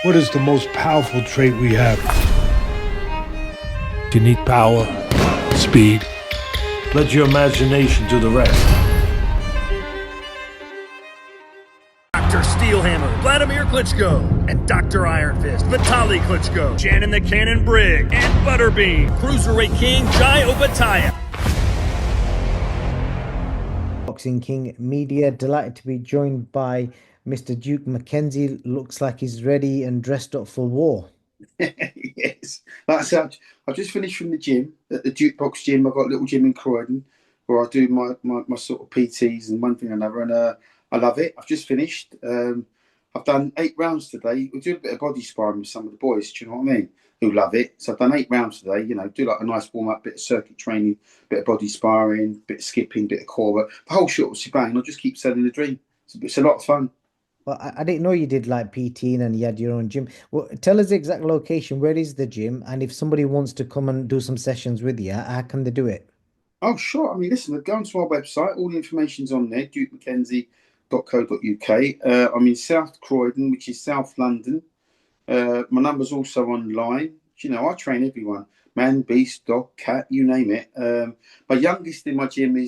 What is the most powerful trait we have? You need power, speed. Let your imagination do the rest. Dr. Steelhammer, Vladimir Klitschko, and Dr. Iron Fist, Vitaly Klitschko, Shannon the Cannon Briggs, and Butterbean, Cruiserweight King Jai Obataya. Boxing King Media, delighted to be joined by Mr. Duke McKenzie. Looks like he's ready and dressed up for war. Yes, like I said, I've just finished from the gym at the Jukebox Gym. I've got a little gym in Croydon where I do my sort of PTs and one thing and another, and I love it. I've just finished. I've done 8 rounds today. We do a bit of body sparring with some of the boys. Do you know what I mean? Who love it. So I've done 8 rounds today. You know, do like a nice warm up, bit of circuit training, bit of body sparring, bit of skipping, bit of core work. The whole short of shebang. I'll just keep selling the dream. It's a lot of fun. Well, I didn't know you did like PT and you had your own gym. Well, tell us the exact location. Where is the gym? And if somebody wants to come and do some sessions with you, how can they do it? Oh, sure. I mean, listen, go onto our website. All the information's on there, dukemckenzie.co.uk. I'm in South Croydon, which is South London. My number's also online. You know, I train everyone. Man, beast, dog, cat, you name it. My youngest in my gym I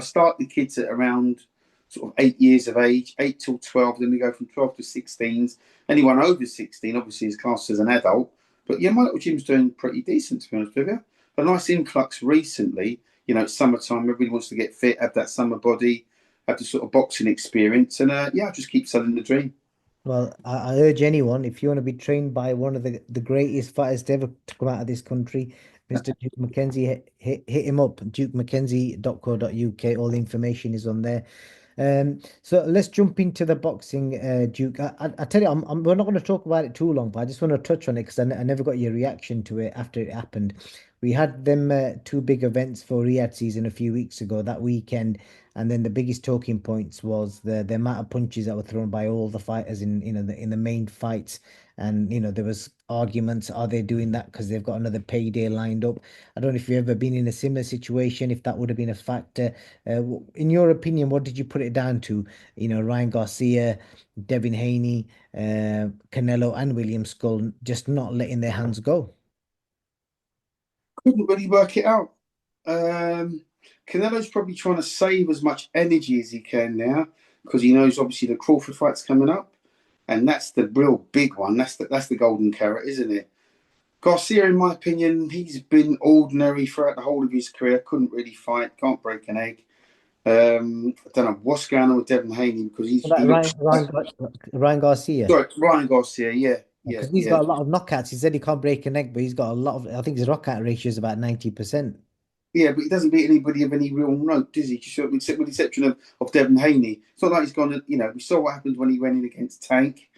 start the kids at around sort of 8 years of age, 8 till 12. Then we go from 12 to 16s. Anyone over 16, obviously, is classed as an adult. But yeah, my little gym's doing pretty decent, to be honest with you. A nice influx recently. You know, it's summertime. Everybody wants to get fit, have that summer body, have the sort of boxing experience. And yeah, I just keep selling the dream. Well, I urge anyone, if you want to be trained by one of the greatest fighters to ever to come out of this country, Mr. Duke McKenzie, hit him up, dukemckenzie.co.uk. All the information is on there. So let's jump into the boxing, Duke. I tell you, we're not going to talk about it too long, but I just want to touch on it because I never got your reaction to it after it happened. We had them 2 big events for Riyadh season a few weeks ago that weekend, and then the biggest talking points was the amount of punches that were thrown by all the fighters in in the main fights. And there was arguments, are they doing that because they've got another payday lined up? I don't know if you've ever been in a similar situation, if that would have been a factor. In your opinion, what did you put it down to? Ryan Garcia, Devin Haney, Canelo, and William Skull just not letting their hands go. Couldn't really work it out. Canelo's probably trying to save as much energy as he can now because he knows obviously the Crawford fight's coming up, and that's the real big one. That's the golden carrot, isn't it? Garcia, in my opinion, he's been ordinary throughout the whole of his career. Couldn't really fight, can't break an egg. I don't know what's going on with Devin Haney because he looks. Ryan Garcia. Sorry, Ryan Garcia. Yeah, yeah, Because he's yeah. got a lot of knockouts. He said he can't break a neck, but he's got a lot of. I think his knockout ratio is about 90%. Yeah, but he doesn't beat anybody of any real note, does he? Just with the exception of Devin Haney. It's not like he's gone. You know, we saw what happened when he went in against Tank,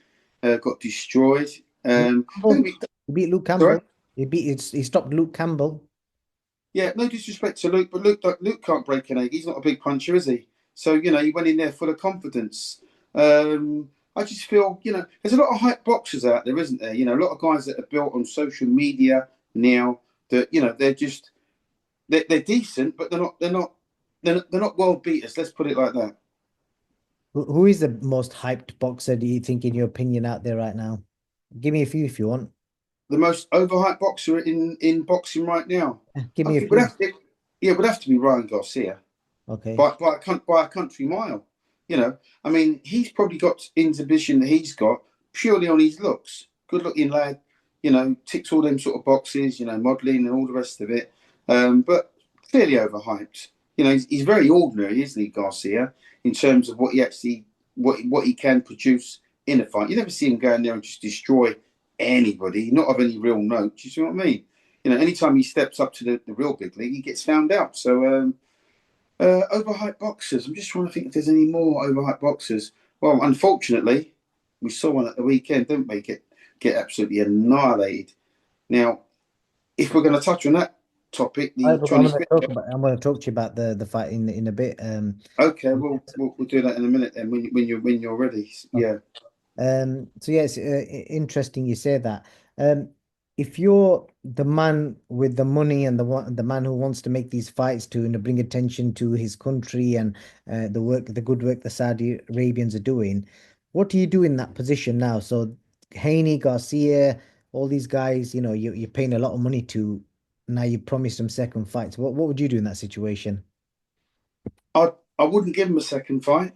got destroyed. He beat Luke Sorry? Campbell. He stopped Luke Campbell. Yeah, no disrespect to Luke, but Luke can't break an egg. He's not a big puncher, is he? So you know, he went in there full of confidence. I just feel, there's a lot of hype boxers out there, isn't there? You know, a lot of guys that are built on social media now that they're decent, but they're not world beaters. Let's put it like that. Who is the most hyped boxer, do you think, in your opinion, out there right now? Give me a few if you want. The most overhyped boxer in boxing right now. Give me a It few. would have to be Ryan Garcia Okay. by a country mile. I mean, he's probably got exhibition that he's got purely on his looks. Good looking lad, ticks all them sort of boxes, modelling and all the rest of it. But clearly overhyped. He's very ordinary, isn't he, Garcia, in terms of what he can produce in a fight. You never see him go in there and just destroy anybody, not of any real note. Do you see what I mean? Anytime he steps up to the real big league, he gets found out. So overhyped boxers. I'm just trying to think if there's any more overhyped boxers. Well, unfortunately, we saw one at the weekend, didn't we? Get absolutely annihilated. Now, if we're going to touch on that topic, I'm going to talk to you about the fight in a bit. Okay, we'll do that in a minute then when you're ready. Yeah. So yeah, it's interesting you say that. If you're the man with the money and the man who wants to make these fights to bring attention to his country and the good work the Saudi Arabians are doing, what do you do in that position now? So Haney, Garcia, all these guys, you're paying a lot of money to. Now you promised them second fights. What would you do in that situation? I wouldn't give him a second fight.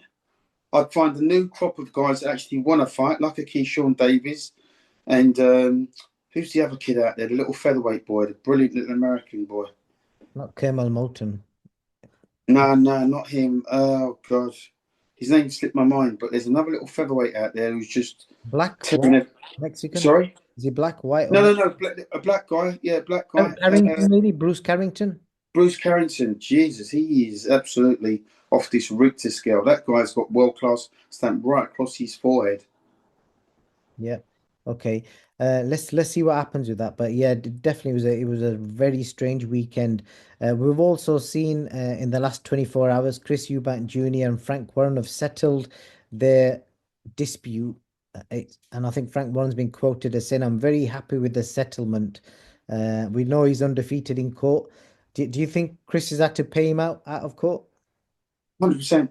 I'd find a new crop of guys that actually want to fight, like a Keyshawn Davis. And who's the other kid out there? The little featherweight boy, the brilliant little American boy. Not Kemal Moulton. No, not him. Oh, God. His name slipped my mind, but there's another little featherweight out there who's just Black, tearing white, it. Mexican? Sorry? Is he black, white, or No. A black guy. Yeah, black guy. Carrington, maybe? Bruce Carrington? Bruce Carrington. Jesus, he is absolutely off this Richter scale. That guy's got world class stamped right across his forehead. Yeah. Okay. Let's see what happens with that. But yeah, definitely it was a very strange weekend. We've also seen in the last 24 hours, Chris Eubank Jr. and Frank Warren have settled their dispute. And I think Frank Warren's been quoted as saying, "I'm very happy with the settlement." We know he's undefeated in court. Do you think Chris has had to pay him out of court? 100%.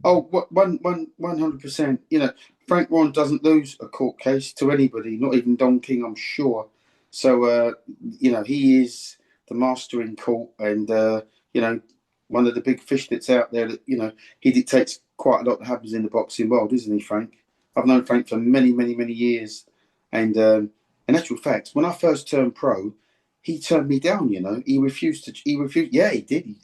Oh, 100%. Frank Warren doesn't lose a court case to anybody, not even Don King, I'm sure. So, he is the master in court, and one of the big fish that's out there. That he dictates quite a lot that happens in the boxing world, isn't he, Frank? I've known Frank for many, many, many years, and in actual fact, when I first turned pro, he turned me down. He refused to. He refused. Yeah, he did.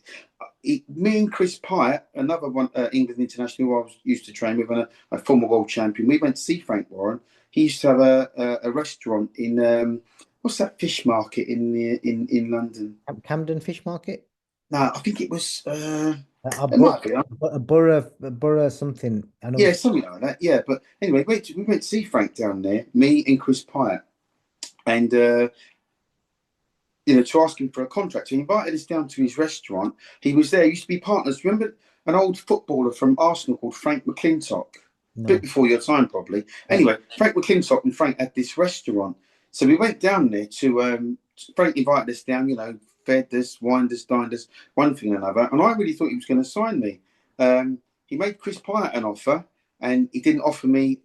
Me and Chris Pyatt, another one, England international who I used to train with, and a former world champion, we went to see Frank Warren. He used to have a restaurant in what's that fish market in London? Camden Fish Market? No, I think it was. A It might be. borough something. I know. Yeah, something like that. Yeah, but anyway, we went to see Frank down there. Me and Chris Pyatt, and to ask him for a contract. He invited us down to his restaurant. He was there. He used to be partners. Remember an old footballer from Arsenal called Frank McClintock? A No. bit before your time, probably. Anyway, Frank McClintock and Frank had this restaurant. So we went down there to, Frank invited us down, fed us, wined us, dined us, one thing and another. And I really thought he was going to sign me. He made Chris Pyatt an offer, and he didn't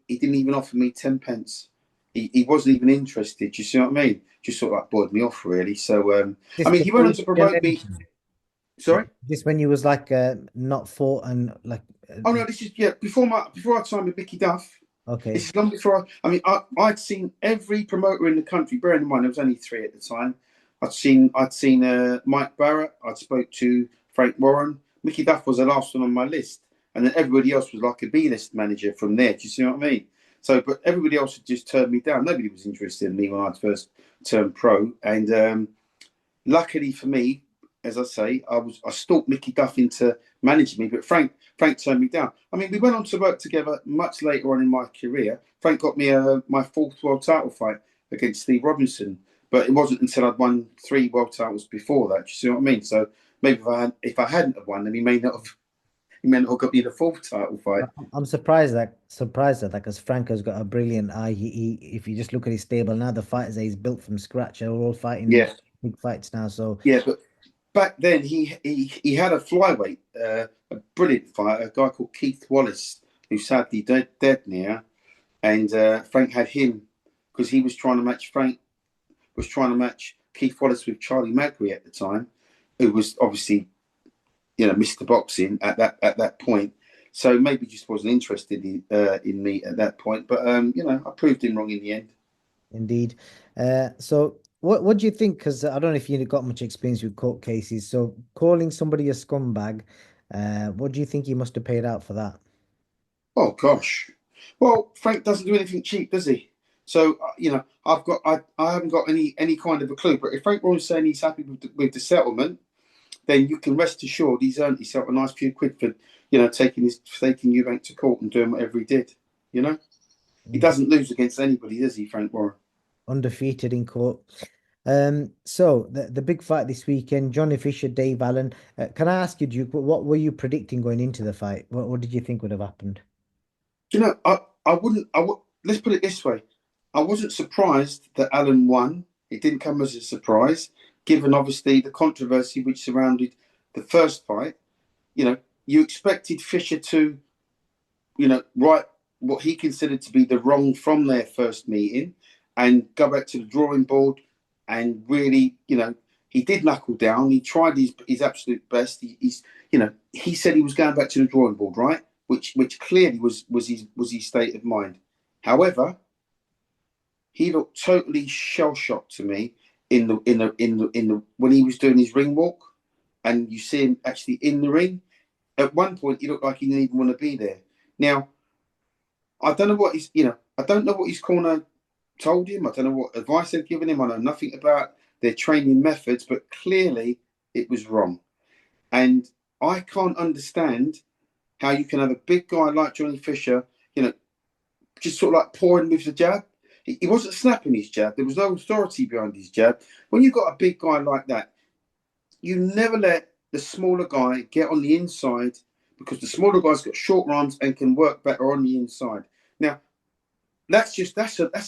even offer me 10 pence. He wasn't even interested. Do you see what I mean? Just sort of like buoyed me off, really. So, he went on to promote me. Sorry? This when you was like not fought and like. Oh no, this is before I signed with Mickey Duff. Okay. This is long before I'd seen every promoter in the country. Bearing in mind there was only 3 at the time. I'd seen Mike Barrett. I'd spoke to Frank Warren. Mickey Duff was the last one on my list, and then everybody else was like a B-list manager from there. Do you see what I mean? So, but everybody else had just turned me down. Nobody was interested in me when I first turned pro. And luckily for me, as I say, I stalked Mickey Duff into managing me, but Frank turned me down. We went on to work together much later on in my career. Frank got me my 4th world title fight against Steve Robinson, but it wasn't until I'd won 3 world titles before that. Do you see what I mean? So maybe if I hadn't have won, then he may not have got me the 4th title fight. I'm surprised at that because Frank has got a brilliant eye. He if you just look at his stable now, the fighters that he's built from scratch are all fighting big fights now. So yeah, but back then he had a flyweight, a brilliant fighter, a guy called Keith Wallace, who's sadly dead now, and Frank had him because he was trying to match Keith Wallace with Charlie Magri at the time, who was obviously Mr. Boxing at that point. So maybe just wasn't interested in me at that point. But I proved him wrong in the end. Indeed. So what do you think? Because I don't know if you've got much experience with court cases. So calling somebody a scumbag, what do you think he must have paid out for that? Oh gosh. Well, Frank doesn't do anything cheap, does he? So I haven't got any kind of a clue. But if Frank Warren's saying he's happy with the settlement, then you can rest assured he's earned himself a nice few quid for taking Eubank to court and doing whatever he did. He doesn't lose against anybody, does he, Frank Warren? Undefeated in court. So the big fight this weekend, Johnny Fisher, Dave Allen. Can I ask you, Duke, what were you predicting going into the fight? What did you think would have happened? I wouldn't. Let's put it this way: I wasn't surprised that Allen won. It didn't come as a surprise, given obviously the controversy which surrounded the first fight. You expected Fisher to, right what he considered to be the wrong from their first meeting and go back to the drawing board and really, he did knuckle down. He tried his absolute best. He said he was going back to the drawing board, right? Which clearly was his state of mind. However, he looked totally shell shocked to me in the when he was doing his ring walk, and you see him actually in the ring. At one point, he looked like he didn't even want to be there. Now, I don't know what his corner told him. I don't know what advice they've given him. I know nothing about their training methods, but clearly it was wrong. And I can't understand how you can have a big guy like Johnny Fisher, just sort of like pouring with the jab. He wasn't snapping his jab. There was no authority behind his jab. When you've got a big guy like that, you never let the smaller guy get on the inside, because the smaller guy's got short arms and can work better on the inside. Now, that's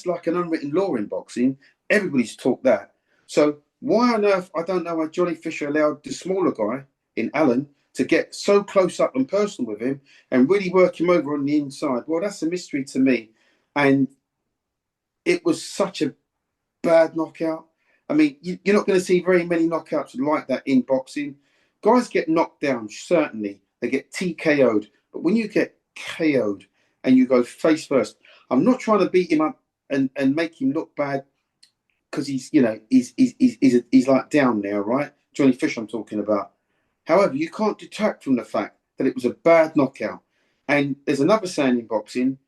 like an unwritten law in boxing. Everybody's taught that. So why on earth, I don't know why Johnny Fisher allowed the smaller guy in ALLE to get so close up and personal with him and really work him over on the inside. Well, that's a mystery to me. And it was such a bad knockout. I mean, you're not going to see very many knockouts like that in boxing. Guys get knocked down, certainly. They get TKO'd. But when you get KO'd and you go face first, I'm not trying to beat him up and make him look bad, because he's like down there, right? Johnny Fisher I'm talking about. However, you can't detract from the fact that it was a bad knockout. And there's another saying in boxing,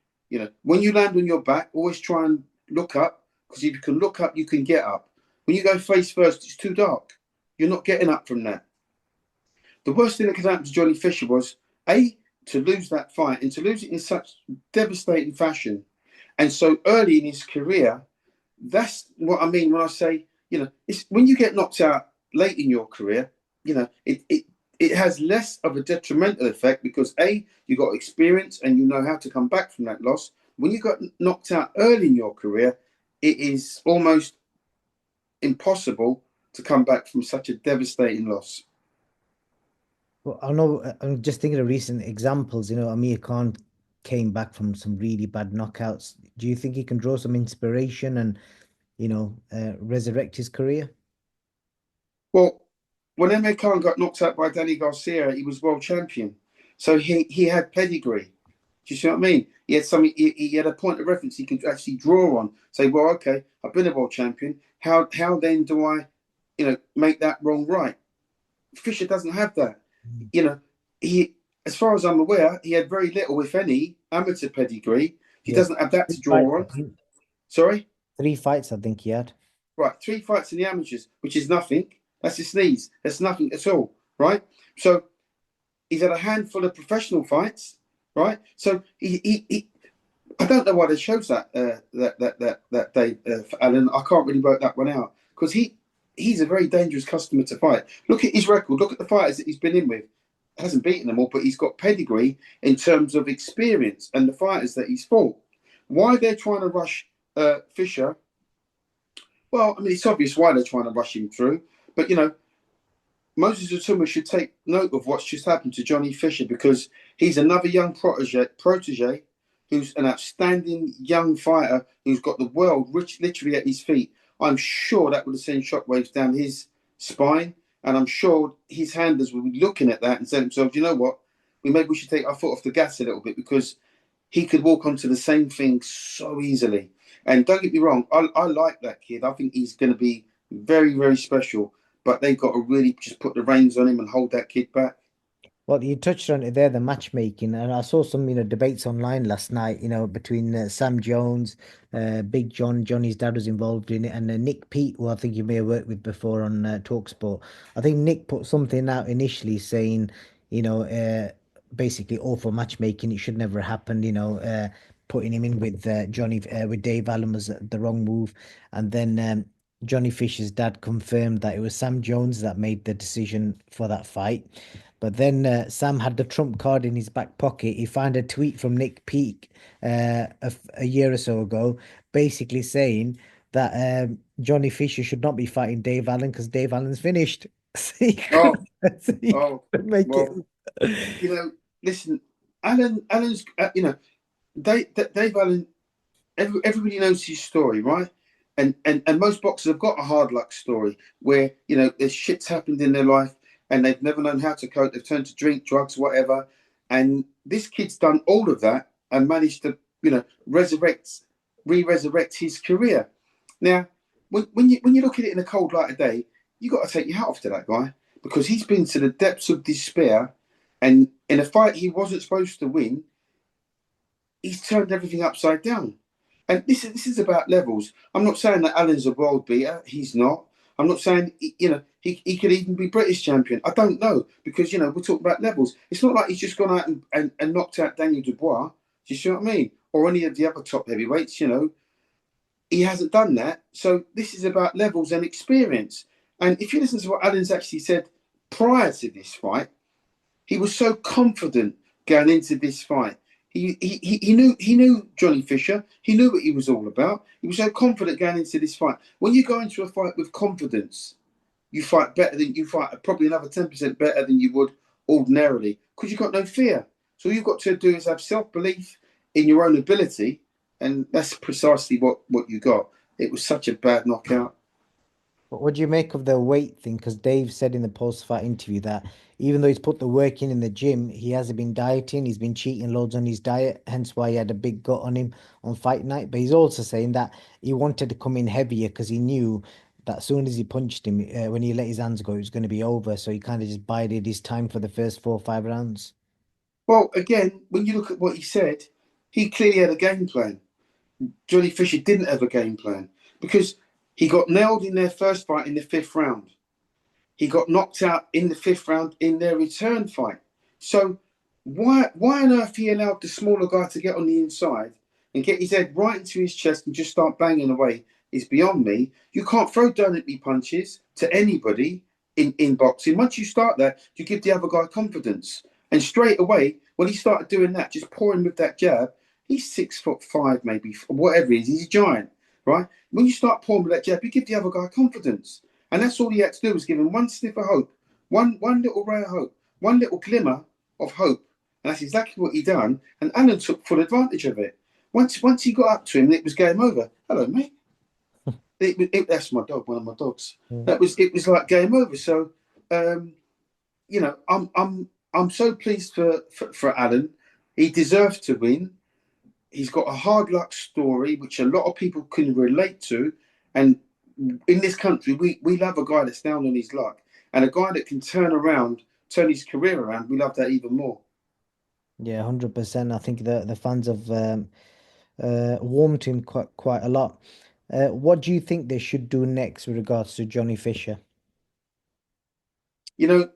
when you land on your back, always try and look up, because if you can look up, you can get up. When you go face first, it's too dark. You're not getting up from that. The worst thing that could happen to Johnny Fisher was, A, to lose that fight, and to lose it in such devastating fashion. And so early in his career, that's what I mean when I say, it's when you get knocked out late in your career, it has less of a detrimental effect, because A, you got experience and you know how to come back from that loss. When you got knocked out early in your career, it is almost impossible to come back from such a devastating loss. Well, I know, I'm just thinking of recent examples. Amir Khan came back from some really bad knockouts. Do you think he can draw some inspiration and, resurrect his career? Well, when Amir Khan got knocked out by Danny Garcia, he was world champion. So he had pedigree. Do you see what I mean? He had something. He had a point of reference he could actually draw on. Say, well, okay, I've been a world champion. How then do I, make that wrong right? Fisher doesn't have that. He, as far as I'm aware, he had very little, if any, amateur pedigree. He doesn't have that to draw on. Sorry? 3 fights, I think he had. Right, 3 fights in the amateurs, which is nothing. That's a sneeze. That's nothing at all, right? So he's had a handful of professional fights, right? So he I don't know why they chose that day for Allen. I can't really work that one out, because he's a very dangerous customer to fight. Look at his record. Look at the fighters that he's been in with. Hasn't beaten them all, but he's got pedigree in terms of experience and the fighters that he's fought. Why they're trying to rush Fisher? Well, I mean, it's obvious why they're trying to rush him through. But, Moses Atuma should take note of what's just happened to Johnny Fisher, because he's another young protege who's an outstanding young fighter who's got the world literally at his feet. I'm sure that would have sent shockwaves down his spine. And I'm sure his handlers will be looking at that and saying to themselves, you know what? Maybe we should take our foot off the gas a little bit, because he could walk onto the same thing so easily. And don't get me wrong, I like that kid. I think he's going to be very, very special. But they've got to really just put the reins on him and hold that kid back. Well, you touched on it there, the matchmaking, and I saw some, debates online last night, between Sam Jones, Big John, Johnny's dad was involved in it, and Nick Pete, who I think you may have worked with before on TalkSport. I think Nick put something out initially saying, basically awful matchmaking, it should never happen, putting him in with Johnny, with Dave Allen was the wrong move, and then Johnny Fisher's dad confirmed that it was Sam Jones that made the decision for that fight. But then Sam had the trump card in his back pocket. He found a tweet from Nick Peake a year or so ago, basically saying that Johnny Fisher should not be fighting Dave Allen because Dave Allen's finished. Make it. Listen, Allen's, Dave Allen, everybody knows his story, right? And most boxers have got a hard luck story where, you know, there's shit's happened in their life and they've never known how to cope. They've turned to drink, drugs, whatever. And this kid's done all of that and managed to, you know, resurrect his career. Now, when you look at it in a cold light of day, you got to take your hat off to that guy, because he's been to the depths of despair, and in a fight he wasn't supposed to win, he's turned everything upside down. And this is about levels. I'm not saying that Allen's a world beater. He's not. I'm not saying, you know, he could even be British champion. I don't know, because, you know, we're talking about levels. It's not like he's just gone out and knocked out Daniel Dubois. Do you see what I mean? Or any of the other top heavyweights, you know. He hasn't done that. So this is about levels and experience. And if you listen to what Allen's actually said prior to this fight, he was so confident going into this fight. He knew Johnny Fisher. He knew what he was all about. He was so confident going into this fight. When you go into a fight with confidence, you fight probably another 10% better than you would ordinarily, because you've got no fear. So all you've got to do is have self-belief in your own ability, and that's precisely what you got. It was such a bad knockout. What do you make of the weight thing? Because Dave said in the post-fight interview that even though he's put the work in the gym, he hasn't been dieting. He's been cheating loads on his diet, hence why he had a big gut on him on fight night. But he's also saying that he wanted to come in heavier because he knew that as soon as he punched him, when he let his hands go, it was going to be over. So he kind of just bided his time for the first 4 or 5 rounds. Well, again, when you look at what he said, he clearly had a game plan. Johnny Fisher didn't have a game plan, because he got nailed in their first fight in the 5th round. He got knocked out in the 5th round in their return fight. So why on earth he allowed the smaller guy to get on the inside and get his head right into his chest and just start banging away is beyond me. You can't throw don't-hit-me punches to anybody in boxing. Once you start that, you give the other guy confidence. And straight away, when he started doing that, just pouring with that jab, he's 6'5", maybe, whatever it is. He's a giant, right? When you start pouring with that jab, you give the other guy confidence. And that's all he had to do, was give him one sniff of hope, one little ray of hope, one little glimmer of hope. And that's exactly what he done. And Allen took full advantage of it. Once he got up to him, it was game over. Hello, mate. That's my dog, one of my dogs. Yeah. It was like game over. So, you know, I'm so pleased for Allen. He deserves to win. He's got a hard luck story, which a lot of people can relate to. And in this country, we love a guy that's down on his luck, and a guy that can turn his career around. We love that even more. Yeah, 100%. I think the fans have warmed to him quite a lot. What do you think they should do next with regards to Johnny Fisher? You know,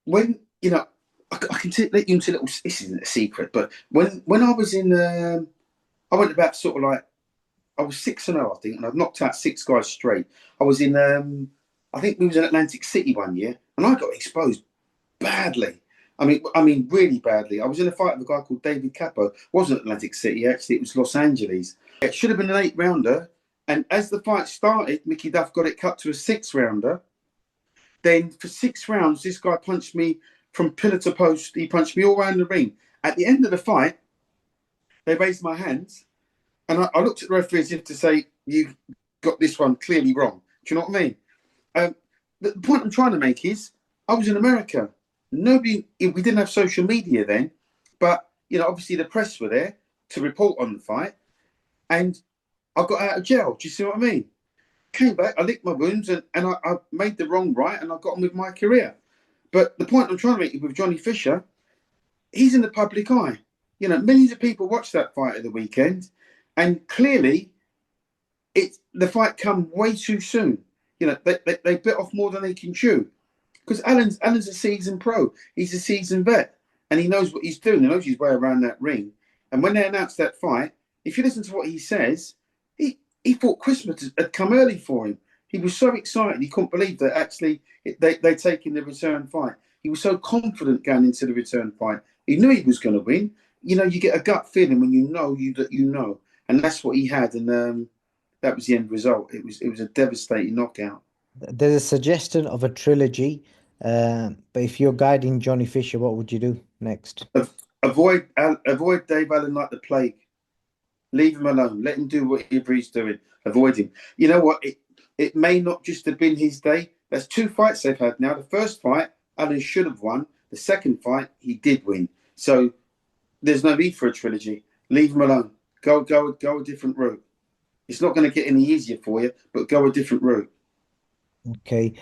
when you know, I can let you into a little. This isn't a secret, but when I was in, I went about sort of like, I was 6-0, I think, and I've knocked out 6 guys straight. I was in, I think we was in Atlantic City one year, and I got exposed badly. I mean, really badly. I was in a fight with a guy called David Capo. It wasn't Atlantic City, actually. It was Los Angeles. It should have been an 8-rounder. And as the fight started, Mickey Duff got it cut to a 6-rounder. Then for 6 rounds, this guy punched me from pillar to post. He punched me all around the ring. At the end of the fight, they raised my hands. And I looked at the referee as if to say, you got this one clearly wrong. Do you know what I mean? The point I'm trying to make is, I was in America. We didn't have social media then, but, you know, obviously the press were there to report on the fight. And I got out of jail. Do you see what I mean? Came back, I licked my wounds, and I made the wrong right, and I got on with my career. But the point I'm trying to make with Johnny Fisher, he's in the public eye. You know, millions of people watched that fight at the weekend. And clearly, the fight come way too soon. You know, they bit off more than they can chew. Because Allen's a seasoned pro. He's a seasoned vet. And he knows what he's doing. He knows his way around that ring. And when they announced that fight, if you listen to what he says, he thought Christmas had come early for him. He was so excited. He couldn't believe that actually they'd taken the return fight. He was so confident going into the return fight. He knew he was going to win. You know, you get a gut feeling when you know that you know. And that's what he had, and that was the end result. It was a devastating knockout. There's a suggestion of a trilogy, but if you're guiding Johnny Fisher, what would you do next? avoid Dave Allen like the plague. Leave him alone. Let him do whatever he's doing. Avoid him. You know what? It may not just have been his day. There's 2 fights they've had now. The first fight, Allen should have won. The second fight, he did win. So there's no need for a trilogy. Leave him alone. Go a different route. It's not going to get any easier for you, but go a different route. Okay.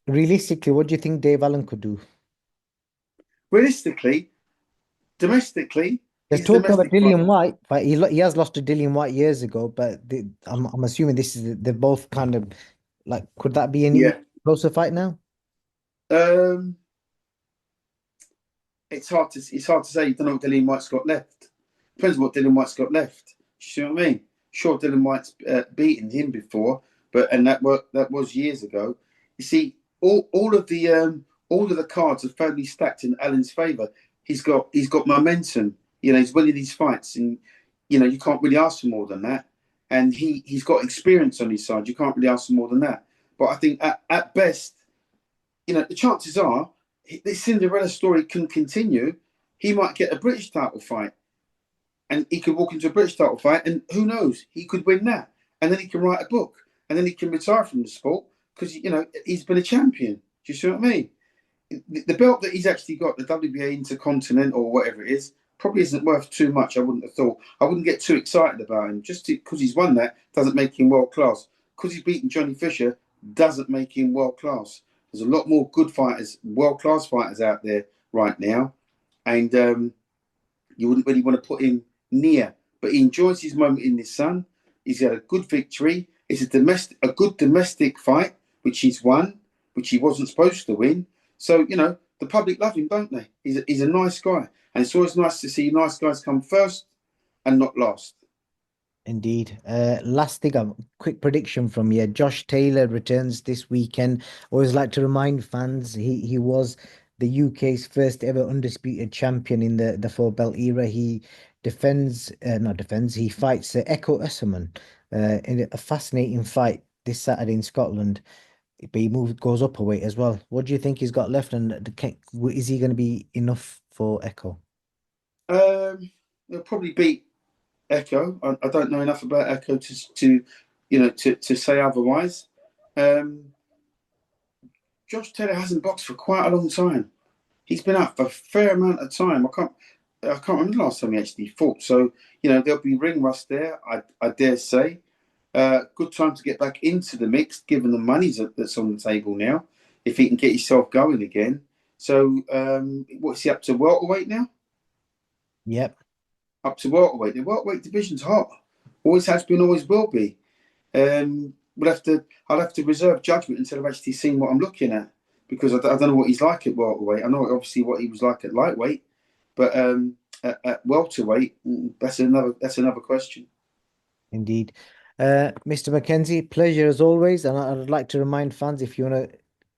Realistically, what do you think Dave Allen could do? Realistically, domestically, There's talk about Dillian White, but he has lost to Dillian White years ago. But I'm assuming they're both kind of like, could that be any closer fight now? It's hard to say. You don't know what Dillian White's got left. Depends on what Dillian White's got left. You see what I mean? Sure, Dillian White's beaten him before, and that was years ago. You see, all of the cards are fairly stacked in Allen's favour. He's got momentum. You know, he's winning these fights, and you know you can't really ask for more than that. And he's got experience on his side. You can't really ask for more than that. But I think at best, you know, the chances are this Cinderella story can continue. He might get a British title fight, and he could walk into a British title fight, and who knows, he could win that, and then he can write a book, and then he can retire from the sport because you know he's been a champion. Do you see what I mean? The belt that he's actually got, the WBA Intercontinental or whatever it is, probably isn't worth too much. I wouldn't have thought. I wouldn't get too excited about him. Just because he's won that doesn't make him world class. Because he's beaten Johnny Fisher doesn't make him world class. There's a lot more good fighters, world class fighters out there right now, and you wouldn't really want to put him near. But he enjoys his moment in the sun. He's had a good victory. It's a good domestic fight, which he's won, which he wasn't supposed to win. So you know the public love him, don't they? He's a nice guy. And it's always nice to see nice guys come first and not last. Indeed. Last thing, a quick prediction from you. Josh Taylor returns this weekend. Always like to remind fans, he was the UK's first ever undisputed champion in the 4-belt era. He he fights Echo Esserman in a fascinating fight this Saturday in Scotland. But he goes up a weight as well. What do you think he's got left, and is he going to be enough for Echo? He'll probably beat Echo. I don't know enough about Echo to say otherwise. Josh Taylor hasn't boxed for quite a long time. He's been out for a fair amount of time. I can't remember the last time he actually fought. So you know there'll be ring rust there. I dare say. Good time to get back into the mix, given the money that's on the table now. If he can get himself going again. So what's he up to? Welterweight now? Yep. Up to welterweight. The welterweight division's hot. Always has been, always will be. I'll have to reserve judgment until I've actually seen what I'm looking at, because I don't know what he's like at welterweight. I know obviously what he was like at lightweight, but at welterweight, that's another question. Indeed. Mr. McKenzie, pleasure as always. And I'd like to remind fans, if you want to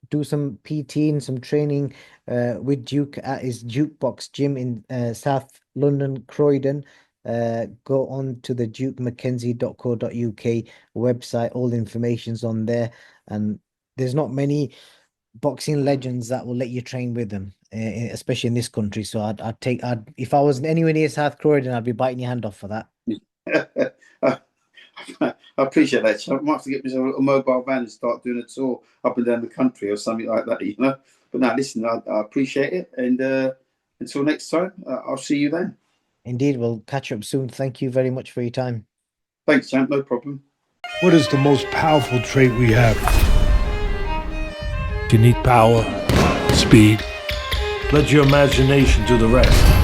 do some PT and some training with Duke at his Jukebox gym in South London, Croydon, go on to the dukemckenzie.co.uk website. All the information's on there. And there's not many boxing legends that will let you train with them, especially in this country. So if I was anywhere near South Croydon, I'd be biting your hand off for that. I appreciate that. I might have to get myself a mobile van and start doing a tour up and down the country or something like that, you know. But now, listen, I appreciate it. And until next time, I'll see you then. Indeed, we'll catch up soon. Thank you very much for your time. Thanks, champ. No problem. What is the most powerful trait we have? You need power, speed. Let your imagination do the rest.